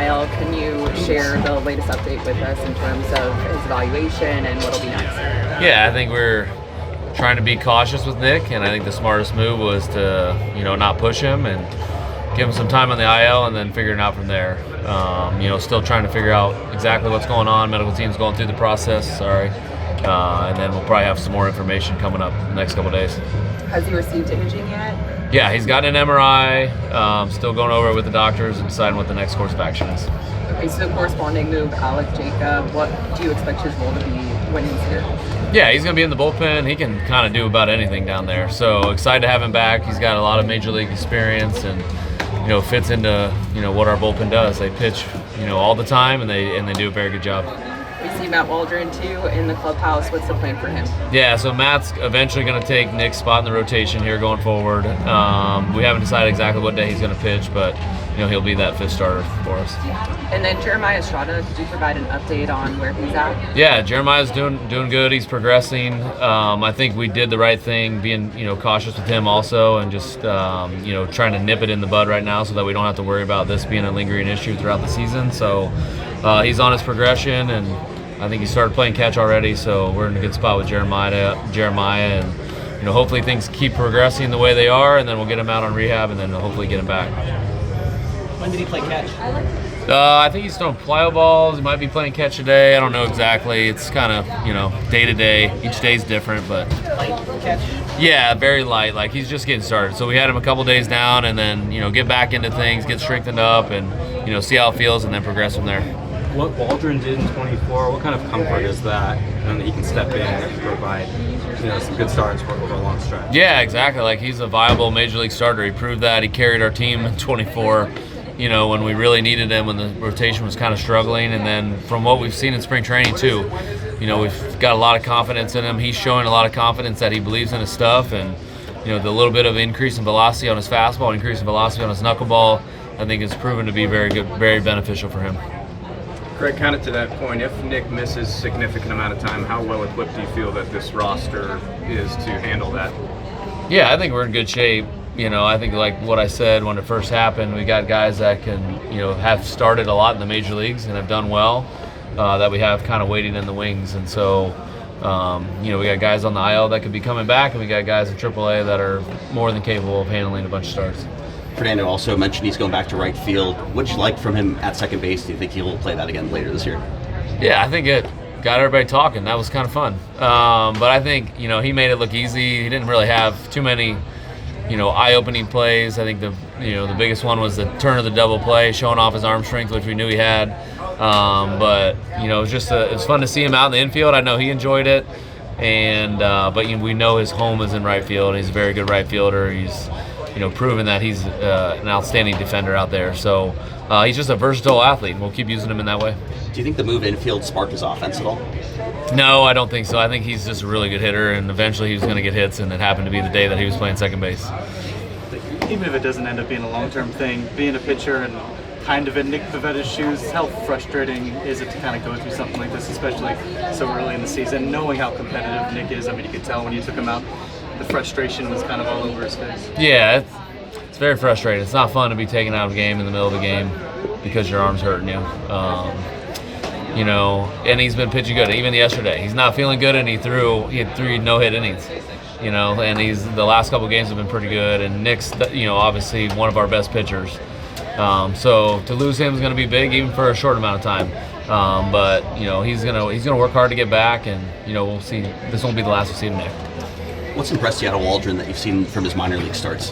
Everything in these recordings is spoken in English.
IL. Can you share the latest update with us in terms of his evaluation and what'll be next? Yeah, I think we're trying to be cautious with Nick, and I think the smartest move was to, not push him and give him some time on the IL and then figure it out from there. Still trying to figure out exactly what's going on. Medical team's going through the process, and then we'll probably have some more information coming up the next couple of days. Has he received imaging yet? Yeah, he's gotten an MRI, still going over it with the doctors and deciding what the next course of action is. Okay, so corresponding move, Alec Jacob, what do you expect his role to be when he's here? Yeah, he's going to be in the bullpen. He can kind of do about anything down there. So excited to have him back. He's got a lot of major league experience and, fits into, what our bullpen does. They pitch, all the time and they do a very good job. We see Matt Waldron too in the clubhouse. What's the plan for him? Yeah, so Matt's eventually going to take Nick's spot in the rotation here going forward. We haven't decided exactly what day he's going to pitch, but he'll be that fifth starter for us. And then Jeremiah Estrada, could you provide an update on where he's at? Yeah, Jeremiah's doing good. He's progressing. I think we did the right thing, being cautious with him also, and just trying to nip it in the bud right now so that we don't have to worry about this being a lingering issue throughout the season. So he's on his progression, and I think he started playing catch already. So we're in a good spot with Jeremiah, and hopefully things keep progressing the way they are, and then we'll get him out on rehab, and then hopefully get him back. When did he play catch? I think he's throwing plyo balls. He might be playing catch today. I don't know exactly. It's kind of, day to day. Each day's different, but Light catch? yeah, very light. Like, he's just getting started. So we had him a couple days down, and then, get back into things, get strengthened up, and, see how it feels, and then progress from there. What Waldron did in 24, what kind of comfort is that, that he can step in and provide, some good starts for over a long stretch? Yeah, exactly. Like, he's a viable major league starter. He proved that. He carried our team in 24. When we really needed him, when the rotation was kind of struggling. And then from what we've seen in spring training too, we've got a lot of confidence in him. He's showing a lot of confidence that he believes in his stuff, and the little bit of increase in velocity on his fastball, increase in velocity on his knuckleball, I think has proven to be very good, very beneficial for him. Greg, kind of to that point, if Nick misses a significant amount of time, how well equipped do you feel that this roster is to handle that? Yeah, I think we're in good shape. I think like what I said when it first happened, we got guys that can, have started a lot in the major leagues and have done well, that we have kind of waiting in the wings. And so, we got guys on the IL that could be coming back, and we got guys in AAA that are more than capable of handling a bunch of starts. Fernando also mentioned he's going back to right field. What did you like from him at second base? Do you think he'll play that again later this year? Yeah, I think it got everybody talking. That was kind of fun. But I think, he made it look easy. He didn't really have too many eye-opening plays. I think the biggest one was the turn of the double play, showing off his arm strength, which we knew he had. But it was fun to see him out in the infield. I know he enjoyed it, and but we know his home is in right field. He's a very good right fielder. He's proven that he's an outstanding defender out there. So he's just a versatile athlete, and we'll keep using him in that way. Do you think the move infield sparked his offense at all? No, I don't think so. I think he's just a really good hitter, and eventually he was going to get hits, and it happened to be the day that he was playing second base. Even if it doesn't end up being a long-term thing, being a pitcher and kind of in Nick Pivetta's shoes, how frustrating is it to kind of go through something like this, especially so early in the season, knowing how competitive Nick is? I mean, you could tell when you took him out, the frustration was kind of all over his face. Yeah, it's very frustrating. It's not fun to be taken out of a game in the middle of the game because your arm's hurting you. And he's been pitching good. Even yesterday, he's not feeling good, and he had 3 no-hit innings. And the last couple games have been pretty good. And Nick's, obviously one of our best pitchers. So to lose him is going to be big, even for a short amount of time. But he's gonna work hard to get back, and we'll see. This won't be the last we'll see him, Nick. What's impressed you out of Waldron that you've seen from his minor league starts?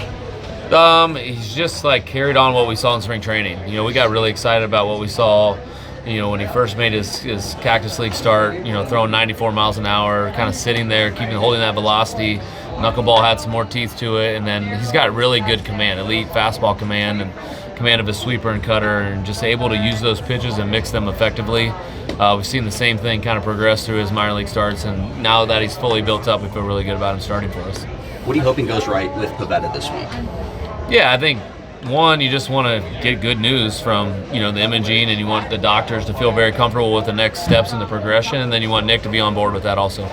He's just carried on what we saw in spring training. We got really excited about what we saw. When he first made his Cactus League start, throwing 94 miles an hour, kind of sitting there, holding that velocity. Knuckleball had some more teeth to it, and then he's got really good command, elite fastball command, and command of his sweeper and cutter, and just able to use those pitches and mix them effectively. We've seen the same thing kind of progress through his minor league starts, and now that he's fully built up, we feel really good about him starting for us. What are you hoping goes right with Pivetta this week? Yeah, I think, one, you just want to get good news from, the imaging, and you want the doctors to feel very comfortable with the next steps in the progression, and then you want Nick to be on board with that also.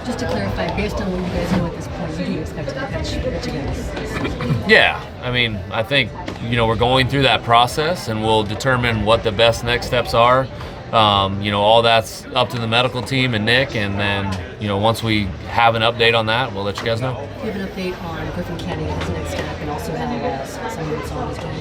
Just to clarify, based on what you guys know at this point, do you expected to pitch again this season? Yeah, I mean, I think, we're going through that process, and we'll determine what the best next steps are. All that's up to the medical team and Nick, and then, once we have an update on that, we'll let you guys know. Do you have an update on Griffin Canning, his next step, and also how Sung-Mun is doing?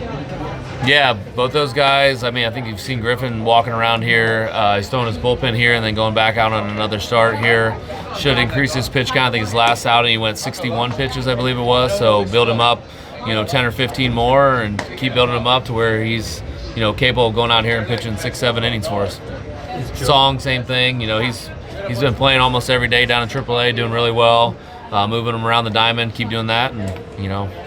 Yeah, both those guys. I mean, I think you've seen Griffin walking around here. He's throwing his bullpen here and then going back out on another start here. Should increase his pitch count. I think his last outing he went 61 pitches, I believe it was. So build him up, 10 or 15 more, and keep building him up to where he's, capable of going out here and pitching 6-7 innings for us. Song, same thing. He's been playing almost every day down in AAA, doing really well. Moving him around the diamond, keep doing that, and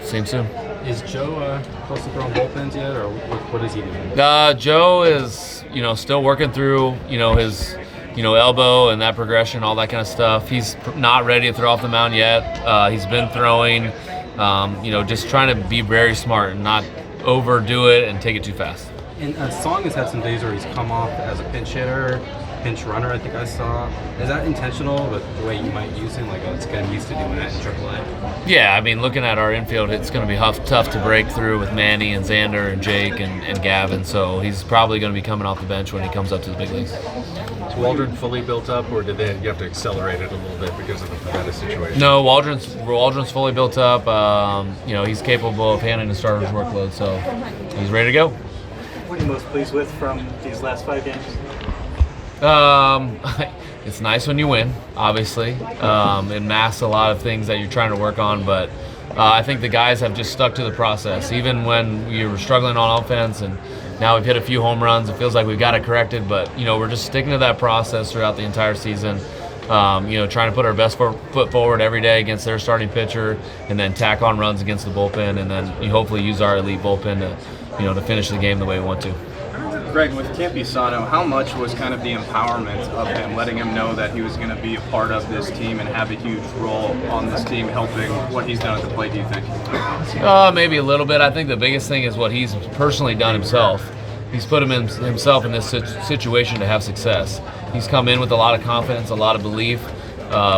see him soon. Is Joe close to throwing bullpens yet, or what is he doing? Joe is, still working through, his, elbow and that progression, all that kind of stuff. He's not ready to throw off the mound yet. He's been throwing, just trying to be very smart and not overdo it and take it too fast. And Song has had some days where he's come off as a pinch hitter, pinch runner, I think I saw. Is that intentional with the way you might use him? Like, it's getting used to doing that in AAA? Yeah, I mean, looking at our infield, it's going to be tough to break through with Manny and Xander and Jake and Gavin. So he's probably going to be coming off the bench when he comes up to the big leagues. Is Waldron fully built up, or did you have to accelerate it a little bit because of the Pivetta situation? No, Waldron's fully built up. He's capable of handling the starter's workload, so he's ready to go. What are you most pleased with from these last 5 games? It's nice when you win, obviously. It masks a lot of things that you're trying to work on, but I think the guys have just stuck to the process. Even when we were struggling on offense and now we've hit a few home runs, it feels like we've got it corrected, but we're just sticking to that process throughout the entire season. Trying to put our best foot forward every day against their starting pitcher, and then tack on runs against the bullpen, and then hopefully use our elite bullpen to finish the game the way we want to. Greg, with Campusano, how much was kind of the empowerment of him, letting him know that he was going to be a part of this team and have a huge role on this team, helping what he's done at the plate, do you think? Maybe a little bit. I think the biggest thing is what he's personally done himself. He's put himself in this situation to have success. He's come in with a lot of confidence, a lot of belief,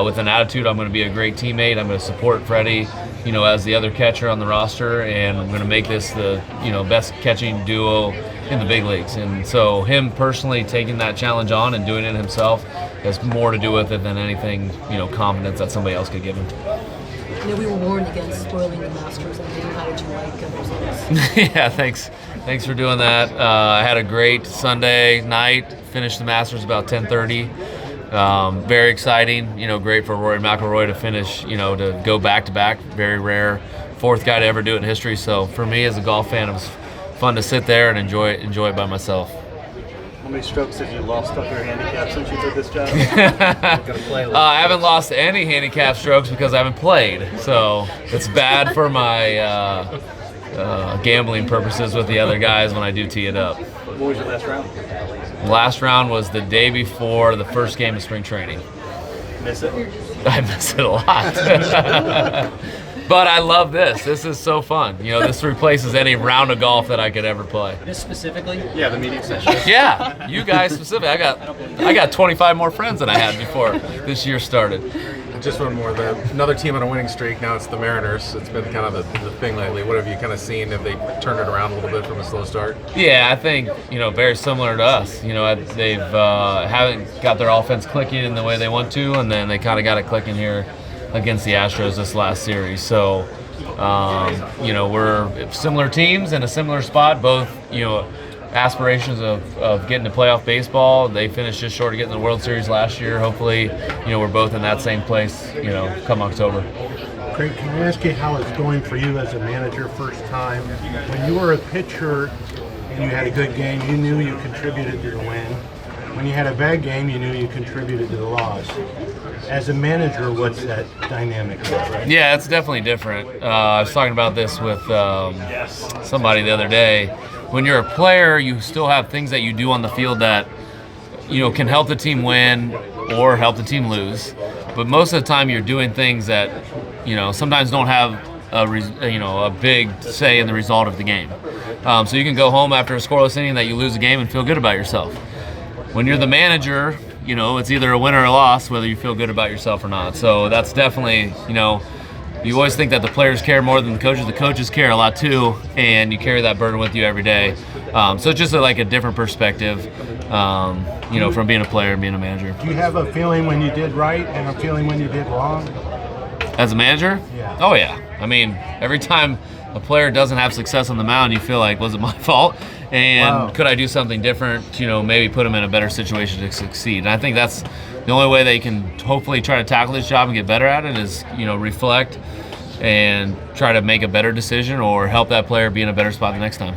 with an attitude, I'm going to be a great teammate, I'm going to support Freddie, as the other catcher on the roster, and I'm going to make this the, best catching duo in the big leagues. And so him personally taking that challenge on and doing it himself has more to do with it than anything, confidence that somebody else could give him. We were warned against spoiling the Masters, and how did you like the results? Yeah, thanks for doing that. I had a great Sunday night, finished the Masters about 10:30. Very exciting, great for Rory McIlroy to finish, to go back-to-back, very rare, 4th guy to ever do it in history. So for me as a golf fan, it was fun to sit there and enjoy it by myself. How many strokes have you lost off your handicap since you took this job? I haven't lost any handicap strokes because I haven't played, so it's bad for my gambling purposes with the other guys when I do tee it up. What was your last round? Last round was the day before the first game of spring training. Miss it? I miss it a lot. But I love this. This is so fun. This replaces any round of golf that I could ever play. This specifically? Yeah, the media session. Yeah, you guys specifically. I got 25 more friends than I had before this year started. Just one more. Another team on a winning streak. Now it's the Mariners. It's been kind of the thing lately. What have you kind of seen? Have they turned it around a little bit from a slow start? Yeah, I think very similar to us. They've haven't got their offense clicking in the way they want to, and then they kind of got it clicking here against the Astros this last series. So, we're similar teams in a similar spot. Both, aspirations of getting to playoff baseball. They finished just short of getting the World Series last year. Hopefully, we're both in that same place, come October. Craig, can I ask you how it's going for you as a manager first time? When you were a pitcher and you had a good game, you knew you contributed to the win. When you had a bad game, you knew you contributed to the loss. As a manager, what's that dynamic like? Yeah, it's definitely different. I was talking about this with somebody the other day. When you're a player, you still have things that you do on the field that can help the team win or help the team lose. But most of the time, you're doing things that sometimes don't have a big say in the result of the game. So you can go home after a scoreless inning that you lose a game and feel good about yourself. When you're the manager, it's either a win or a loss, whether you feel good about yourself or not. So that's definitely, you always think that the players care more than the coaches. The coaches care a lot too, and you carry that burden with you every day. So it's just like a different perspective, from being a player and being a manager. Do you have a feeling when you did right and a feeling when you did wrong? As a manager? Yeah. Oh yeah. I mean, every time a player doesn't have success on the mound, you feel like, was it my fault? And could I do something different? Maybe put them in a better situation to succeed. And I think that's the only way they can hopefully try to tackle this job and get better at it is, reflect and try to make a better decision or help that player be in a better spot the next time.